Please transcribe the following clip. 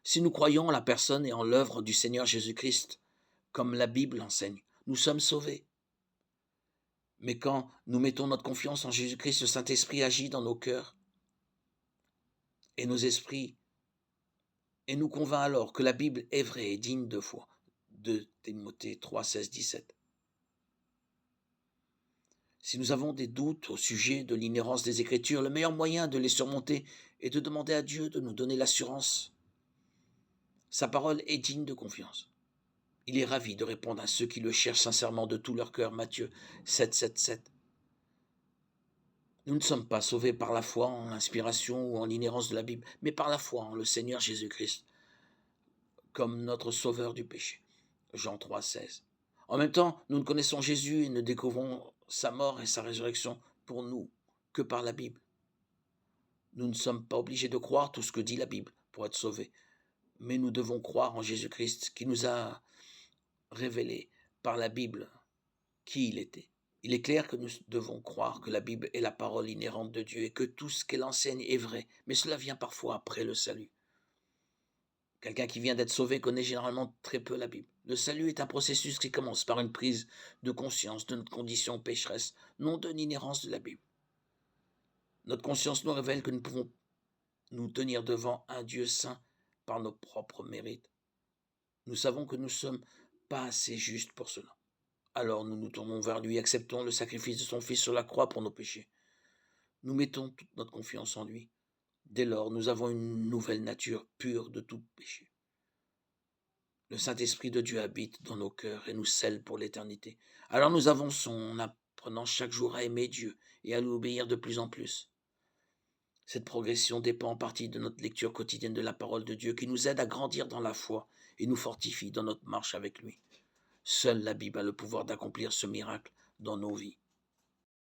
Si nous croyons en la personne et en l'œuvre du Seigneur Jésus-Christ, comme la Bible l'enseigne, nous sommes sauvés. Mais quand nous mettons notre confiance en Jésus-Christ, le Saint-Esprit agit dans nos cœurs et nos esprits et nous convainc alors que la Bible est vraie et digne de foi. De Timothée 3, 16, 17. Si nous avons des doutes au sujet de l'inhérence des Écritures, le meilleur moyen de les surmonter est de demander à Dieu de nous donner l'assurance. Sa parole est digne de confiance. Il est ravi de répondre à ceux qui le cherchent sincèrement de tout leur cœur. Matthieu 7, 7, 7. Nous ne sommes pas sauvés par la foi en l'inspiration ou en l'inhérence de la Bible, mais par la foi en le Seigneur Jésus-Christ, comme notre sauveur du péché. Jean 3, 16. En même temps, nous ne connaissons Jésus et ne découvrons sa mort et sa résurrection pour nous que par la Bible. Nous ne sommes pas obligés de croire tout ce que dit la Bible pour être sauvés, mais nous devons croire en Jésus-Christ qui nous a révélé par la Bible qui il était. Il est clair que nous devons croire que la Bible est la parole inhérente de Dieu et que tout ce qu'elle enseigne est vrai, mais cela vient parfois après le salut. Quelqu'un qui vient d'être sauvé connaît généralement très peu la Bible. Le salut est un processus qui commence par une prise de conscience de notre condition pécheresse, non de l'inhérence de la Bible. Notre conscience nous révèle que nous pouvons nous tenir devant un Dieu saint par nos propres mérites. Nous savons que nous ne sommes pas assez justes pour cela. Alors nous nous tournons vers lui, acceptons le sacrifice de son Fils sur la croix pour nos péchés. Nous mettons toute notre confiance en lui. Dès lors, nous avons une nouvelle nature pure de tout péché. Le Saint-Esprit de Dieu habite dans nos cœurs et nous scelle pour l'éternité. Alors nous avançons en apprenant chaque jour à aimer Dieu et à lui obéir de plus en plus. Cette progression dépend en partie de notre lecture quotidienne de la parole de Dieu qui nous aide à grandir dans la foi et nous fortifie dans notre marche avec lui. Seule la Bible a le pouvoir d'accomplir ce miracle dans nos vies.